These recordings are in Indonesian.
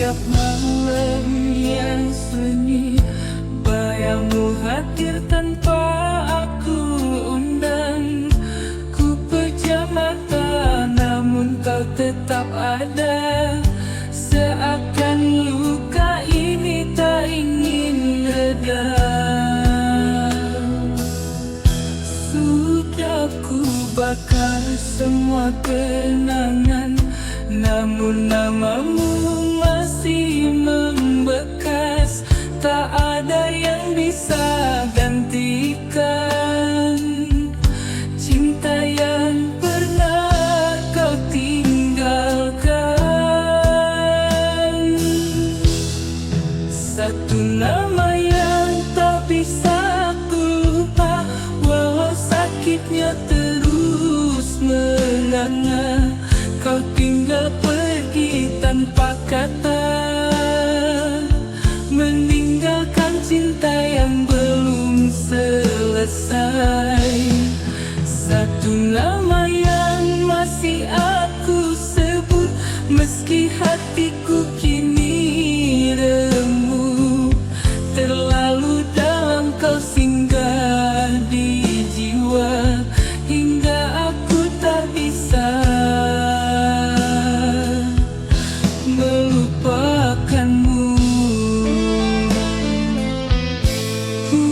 Setiap malam yang sunyi, bayangmu hadir tanpa aku undang. Ku pejam mata, namun kau tetap ada. Seakan luka ini tak ingin reda. Sudah ku bakar semua kenangan, namun namamu masih membekas. Tak ada yang bisa gantikan cinta yang pernah kau tinggalkan. Satu nama yang tak bisa ku lupa, walau sakitnya terus menganga. Kau tinggal pergi tanpa kata, meninggalkan cinta yang belum selesai. Satu nama yang masih aku sebut, meski hatiku kini remuk. Terlalu dalam kau singgah di jiwa, hingga aku tak bisa melupakanmu. Ku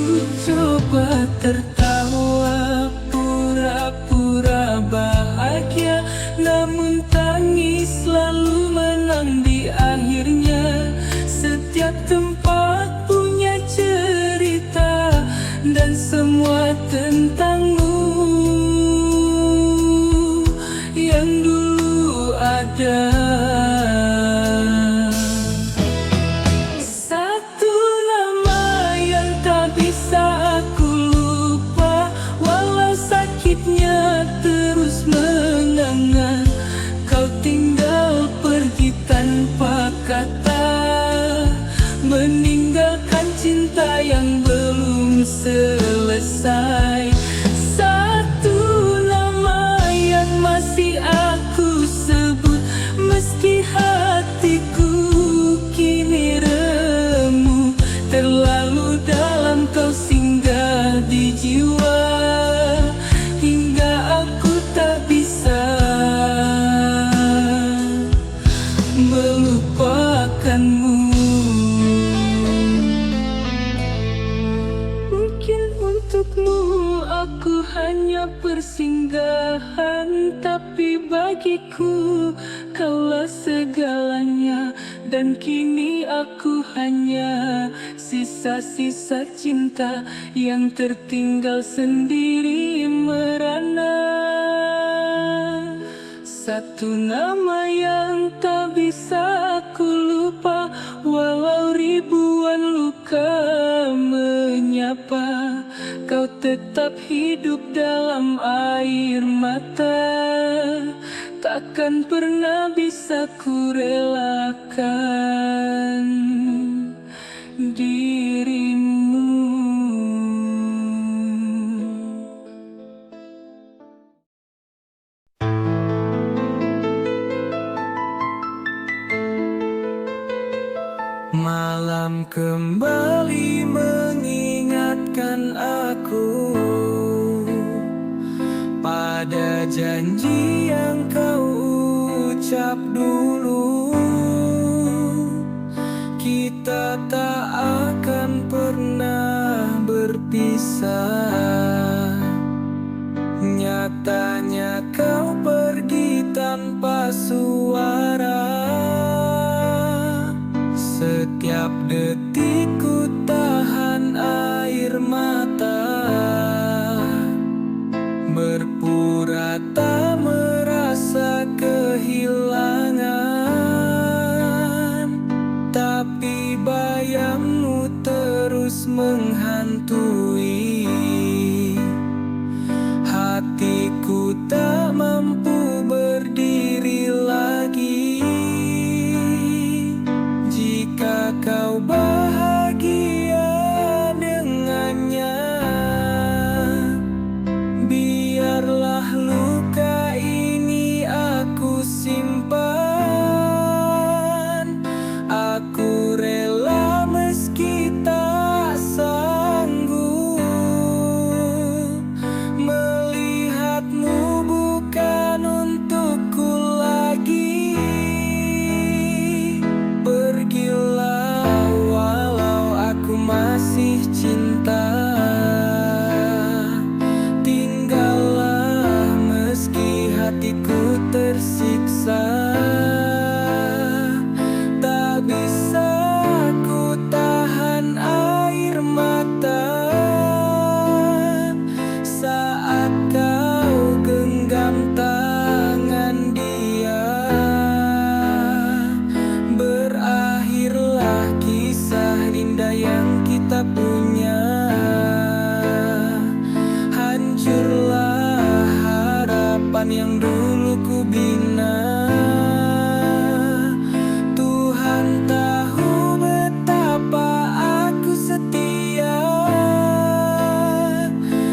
coba tertawa, pura-pura bahagia, namun tangis selalu menang di akhirnya. Setiap tempat punya cerita, dan semua tentangmu yang dulu ada. Satu nama yang tak bisa aku lupa, walau sakitnya terus menganga. Kau tinggal pergi tanpa kata, meninggalkan cinta yang belum selesai. Satu nama yang masih aku sebut, meski hatiku kini remuk. Terlalu dalam kau singgah di jiwa, hingga aku tak bisa melupakanmu. Mungkin untukmu aku hanya persinggahan, tapi bagiku kaulah segalanya. Dan kini aku hanya sisa-sisa cinta yang tertinggal sendiri merana. Satu nama yang tak bisa aku lupa, walau ribuan luka menyapa. Kau tetap hidup dalam air mata, takkan pernah bisa ku relakan dirimu. Malam kembali mengingatkan aku pada janji yang kau ucap dulu. Kita tak akan pernah berpisah. Nyatanya kau pergi tanpa suara. Setiap detik ku tahan air mata, berpura tak merasa kehilangan. Tapi bayangmu terus menghantui hatiku, tak mampu berdiri lagi. Jika kau bahagia dengannya, biarlah luka ini aku simpan. tersiksa. Tak bisa ku tahan air mata saat kau genggam tangan dia. Berakhirlah kisah indah yang kita punya. Hancurlah harapan yang dulu ku bina. Tuhan tahu betapa aku setia,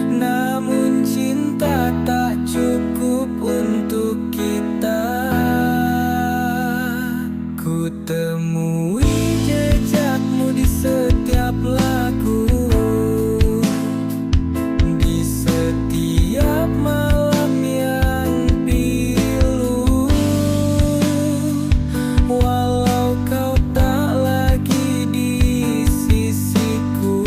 namun cinta tak cukup untuk kita. Ku temui jejakmu di setiap lagu, di setiap malam yang pilu. Walau kau tak lagi di sisiku,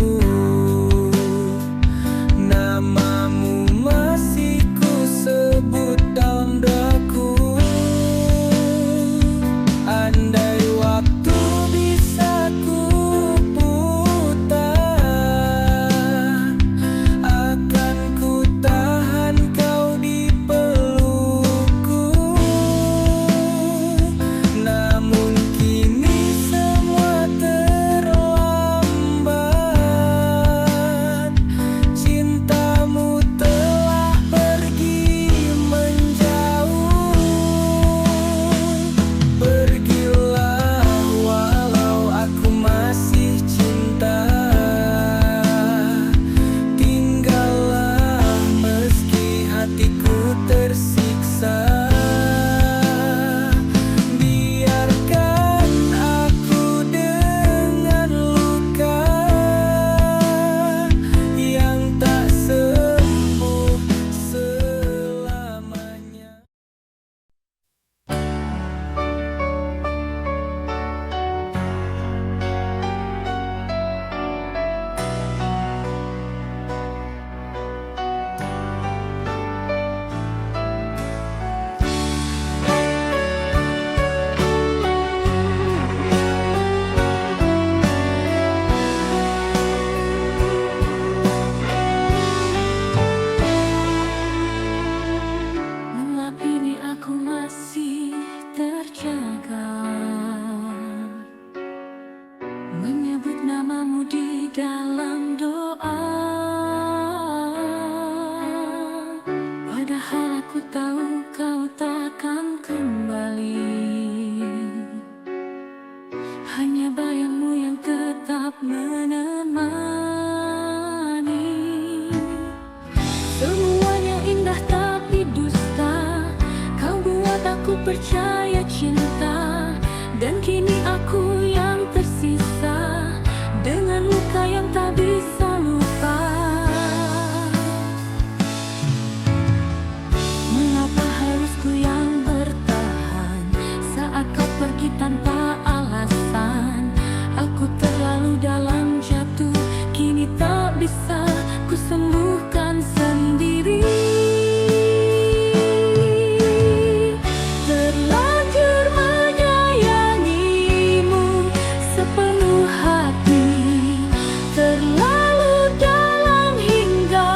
namamu masih ku sebut dalam daku. Andai waktu bisa ku putar, akan ku tahan kau di pelukku. Namun kini semua terlambat, cintamu telah pergi menjauh. Pergilah walau aku masih cinta, tinggallah meski hatiku tersiksa. Biarkan aku dengan luka yang tak sembuh selamanya. Gelap ini aku masih terjaga, menyebut namamu di dalam doa. Padahal aku tahu kau takkan kembali, hanya bayangmu yang tetap menemani. Semuanya indah tapi dusta, kau buat aku percaya cinta. Dan kini aku yang tersisa dengan luka yang tak bisa lupa. Mengapa harus ku yang bertahan saat kau pergi tanpa alasan? Aku terlalu dalam jatuh, kini tak bisa ku sembuhkan sendiri. Terlanjur menyayangimu sepenuh hati, terlalu dalam hingga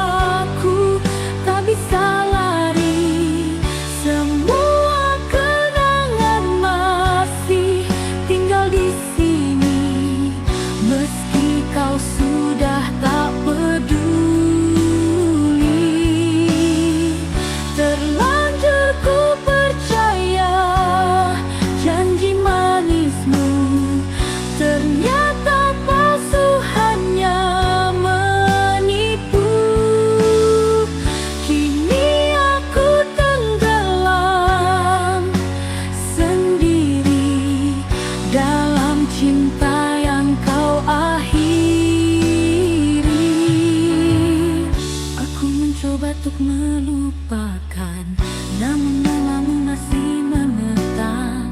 ku tak bisa lari. Semua kenangan masih tinggal di sini, meski kau sudah tak peduli. Terlanjur ku percaya janji manismu, ternyata palsu, hanya menipu. Kini aku tenggelam sendiri dalam cinta yang kau akhiri. Aku mencoba untuk melupakan, namun namamu masih menetap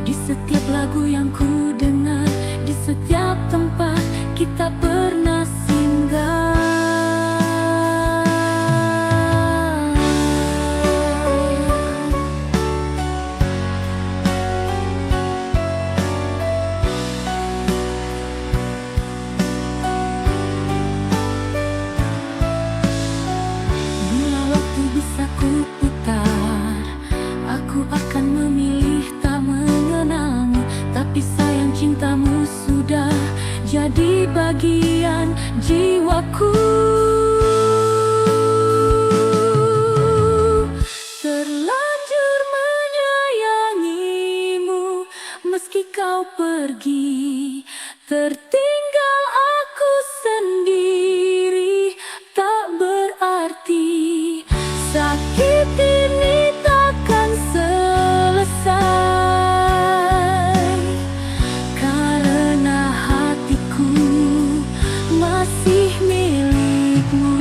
di setiap lagu yang ku dengar, di setiap tempat kita pernah singgah. bagian jiwaku. Terlanjur menyayangimu, meski kau pergi, tertinggal aku sendiri. Tak berarti sakit ini takkan selesai, karena hatiku masih milikmu.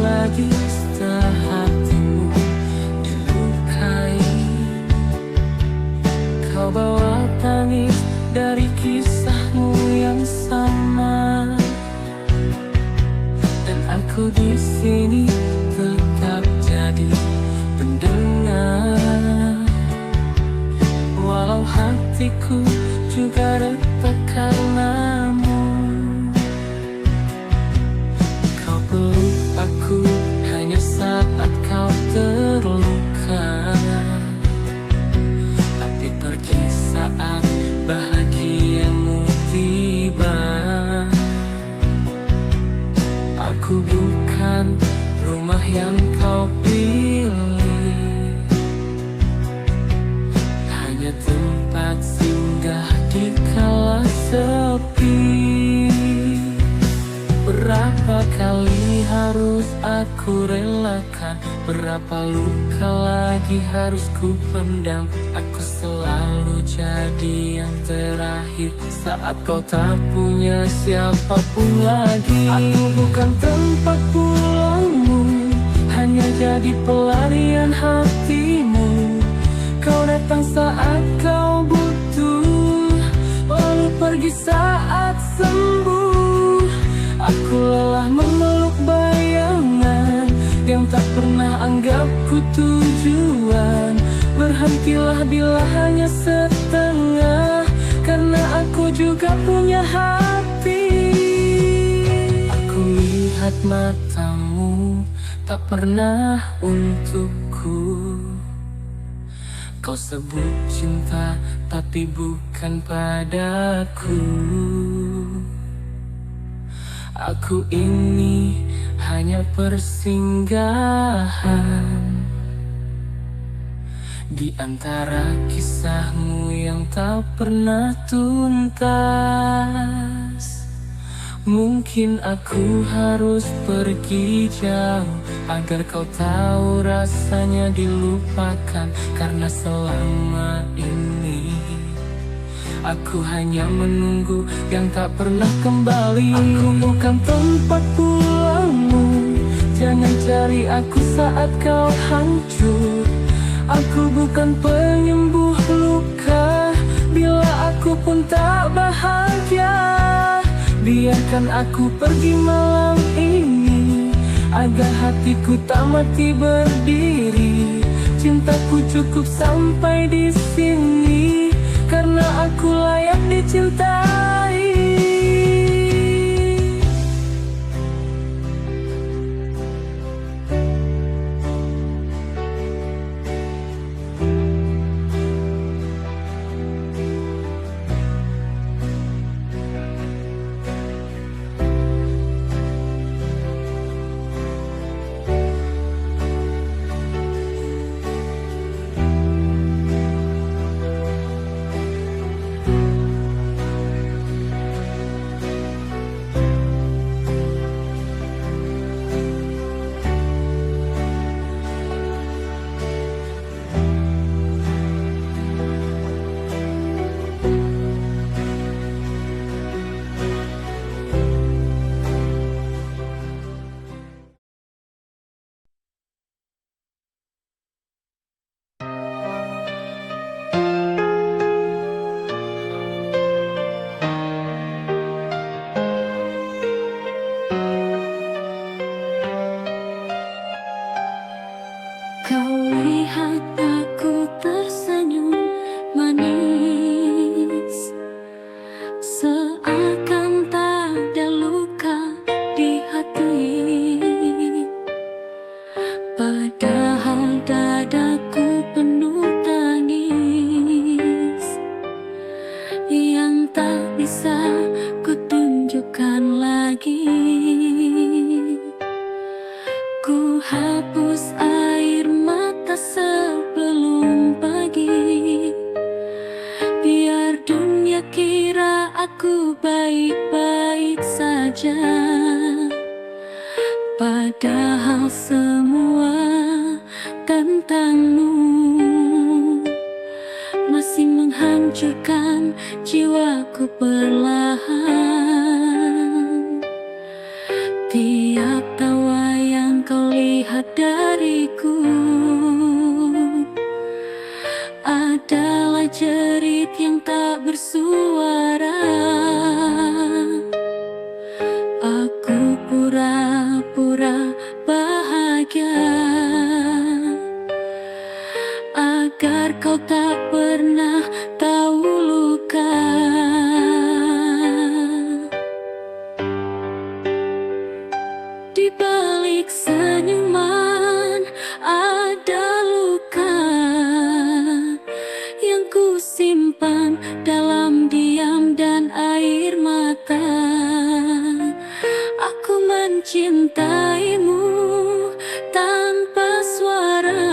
Lagi setelah hatimu dilukai, kau bawa tangis dari kisahmu yang sama, dan aku di sini tetap jadi pendengar. Walau hatiku juga retak karenamu, kau peluk aku hanya saat kau terluka, tapi pergi saat bahagiamu tiba. Aku bukan rumah yang kau pilih, hanya tempat singgah di kala sepi. Berapa kali harus aku relakan, berapa luka lagi harus ku pendam. Aku selalu jadi yang terakhir saat kau tak punya siapapun lagi. Aku bukan tempat pulangmu, hanya jadi pelarian hatimu. Kau datang saat kau butuh, lalu pergi saat sembuh. Aku lelah memeluk bayangan yang tak pernah anggapku tujuan. Berhentilah bila hanya setengah, karena aku juga punya hati. Aku lihat matamu tak pernah untukku. Kau sebut cinta tapi bukan padaku. Aku ini hanya persinggahan di antara kisahmu yang tak pernah tuntas. Mungkin aku harus pergi jauh agar kau tahu rasanya dilupakan, karena selama ini aku hanya menunggu yang tak pernah kembali. Aku bukan tempat pulangmu, jangan cari aku saat kau hancur. Aku bukan penyembuh luka bila aku pun tak bahagia. Biarkan aku pergi malam ini agar hatiku tak mati berdiri. Cintaku cukup sampai di sini, karena aku layak dicintai. lagi. Ku hapus air mata sebelum pagi, biar dunia kira aku baik-baik saja. Padahal semua tentangmu masih menghancurkan jiwaku perlahan. Tiap tawa yang kau lihat dariku adalah jerit yang tak bersuara. Aku pura-pura bahagia agar kau tak pernah tahu luka. Di balik senyuman ada luka yang ku simpan dalam diam dan air mata. Aku mencintaimu tanpa suara,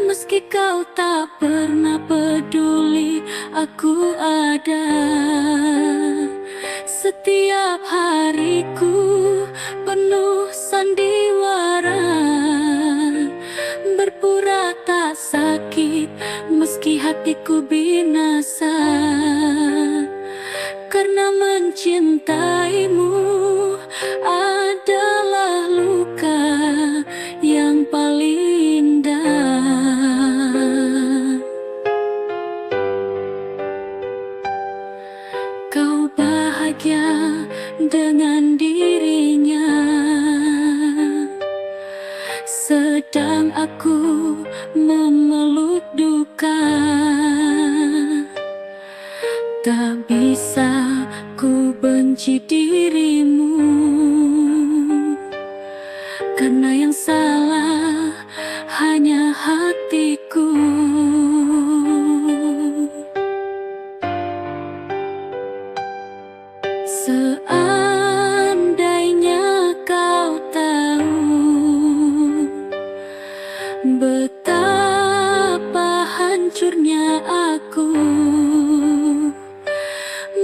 meski kau tak pernah peduli aku ada. Setiap hariku penuh sandiwara, berpura tak sakit meski hatiku binasa. Karena mencintaimu adalah luka yang paling indah. Kau bahagia dengan dirinya, sedang aku memeluk duka. Tak bisa ku benci dirimu, karena yang salah hanya hatiku. Seandainya kau tahu betapa hancurnya aku,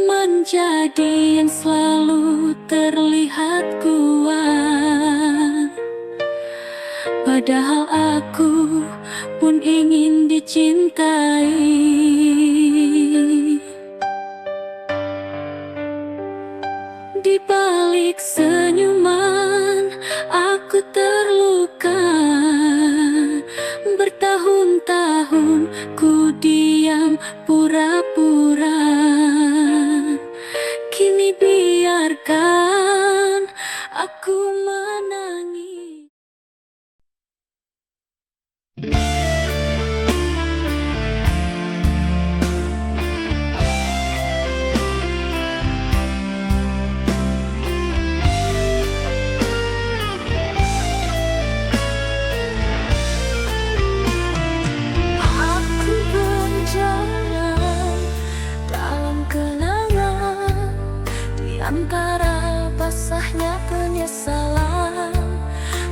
menjadi yang selalu terlihat kuat, padahal aku pun ingin dicintai. Di balik senyuman aku terluka, bertahun-tahun ku diam pura-pura. Kini biarkan aku menangis. Aku berjalan dalam kenangan, di antara basahnya penyesalan.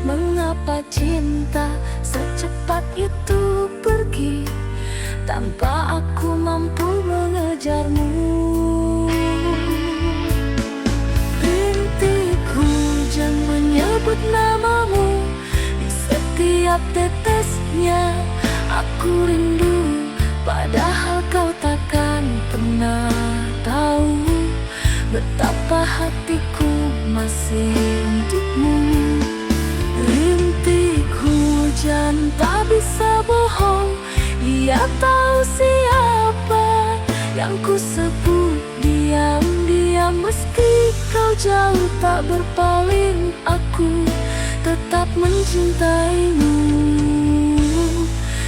Mengapa cinta secepat itu pergi tanpa aku mampu mengejarmu? Rintik hujan menyebut namamu di setiap tetesnya. Aku rindu, padahal kau takkan pernah tahu betapa hatiku masih untukmu. Rintik hujan tak bisa bohong, dia tahu siapa yang ku sebut. Diam-diam meski kau jauh tak berpaling, aku tetap mencintaimu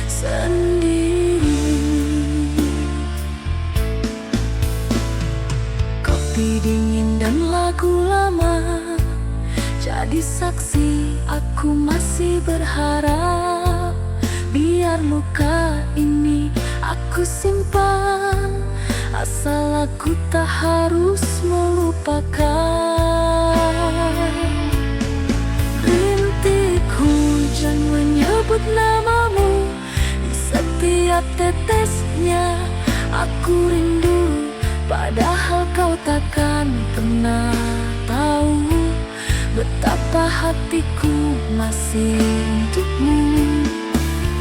sendiri. Kopi dingin dan lagu lama jadi saksi, aku masih berharap. Biar luka ini aku simpan, asal aku tak harus melupakan. tetesnya aku rindu, padahal kau takkan pernah tahu betapa hatiku masih untukmu.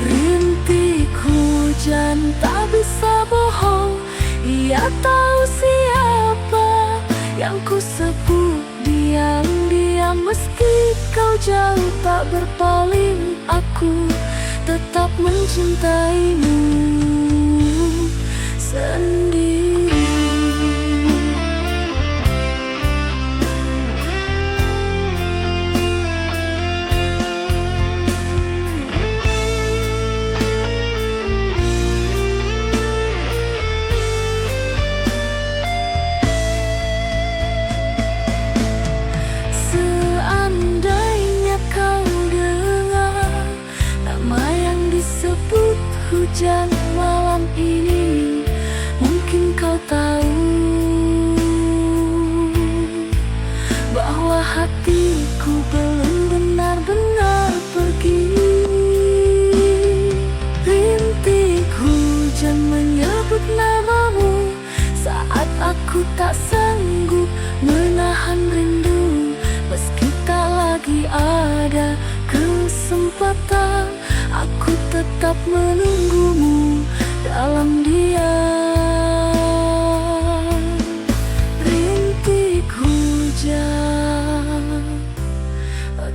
Rintik hujan tak bisa bohong, ia tahu siapa yang ku sebut. Diam-diam meski kau jauh tak berpaling, aku tetap mencintaimu sendiri. Seandainya kau dengar nama yang disebut hujan malam ini, mungkin kau tahu bahwa hatiku belum benar-benar pergi. Rintik hujan menyebut namamu saat aku tak sanggup menahan rindu. Meski tak lagi ada kesempatan, aku tetap menunggumu dalam diam. Rintik hujan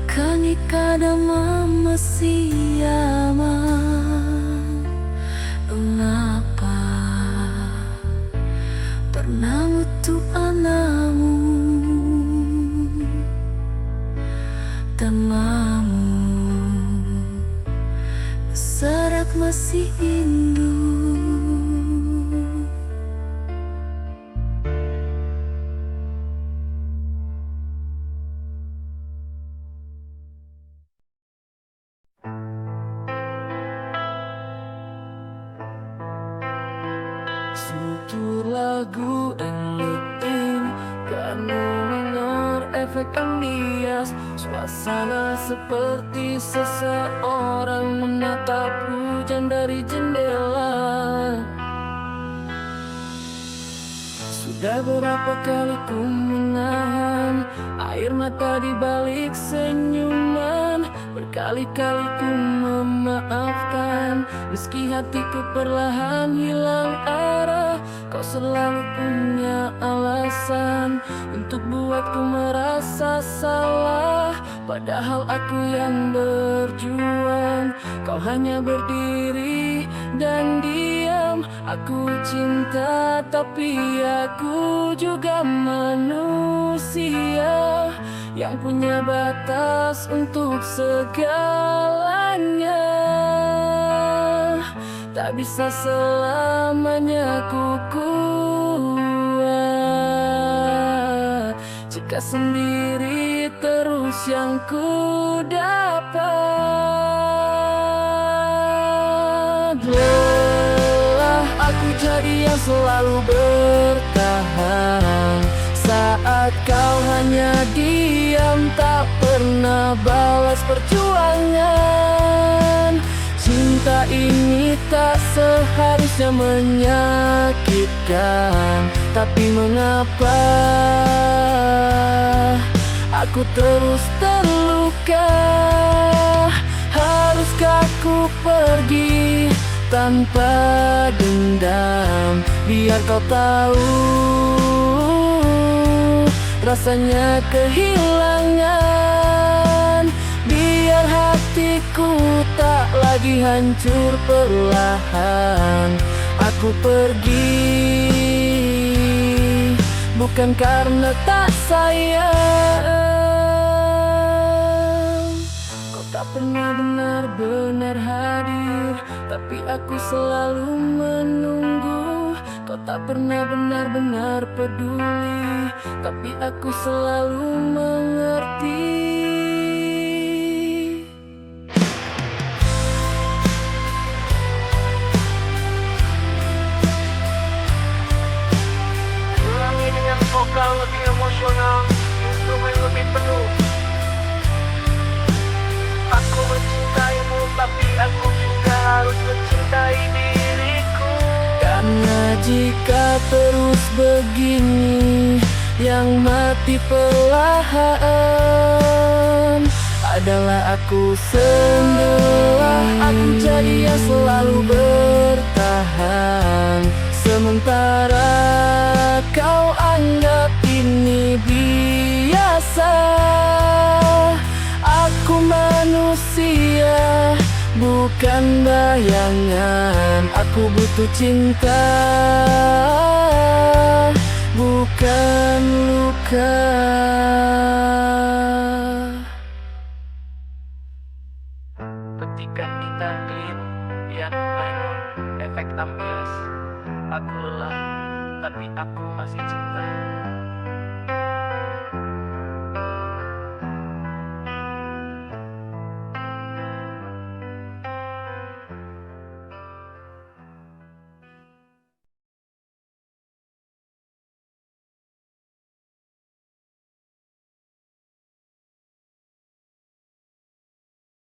kani kadama masiyama, mengapa pernah utuh anamu temamu serat masih indu. Suatu lagu enliting karena mendengar efek ambias. Suasana seperti seseorang menatap hujan dari jendela. Sudah berapa kali ku menahan air mata di balik senyuman. Berkali-kali ku memaafkan, meski hatiku perlahan hilang arah. Kau selalu punya alasan untuk buatku merasa salah, padahal aku yang berjuang. Kau hanya berdiri dan diam. Aku cinta tapi aku juga manusia yang punya batas untuk segalanya. Tak bisa selamanya ku kuat jika sendiri terus yang ku dapat. Lelah aku jadi yang selalu bertahan saat kau hanya diam, tak pernah balas perjuangan. Cinta ini tak seharusnya menyakitkan, tapi mengapa aku terus terluka? Haruskah ku pergi tanpa dendam, biar kau tahu rasanya kehilangan. Biar hatiku tak lagi hancur perlahan. Aku pergi bukan karena tak sayang. Kau tak pernah benar-benar hadir, tapi aku selalu menunggu. Kau tak pernah benar-benar peduli, tapi aku selalu mengerti. Ulangi dengan vokal lebih emosional, instrumen lebih penuh. Aku mencintaimu, tapi aku juga harus mencintai diriku. Jika terus begini, yang mati perlahan adalah aku sendiri. Aku jadi yang selalu bertahan, sementara kau anggap ini biasa. Aku manusia, bukan bayangan. Aku butuh cinta, bukan luka.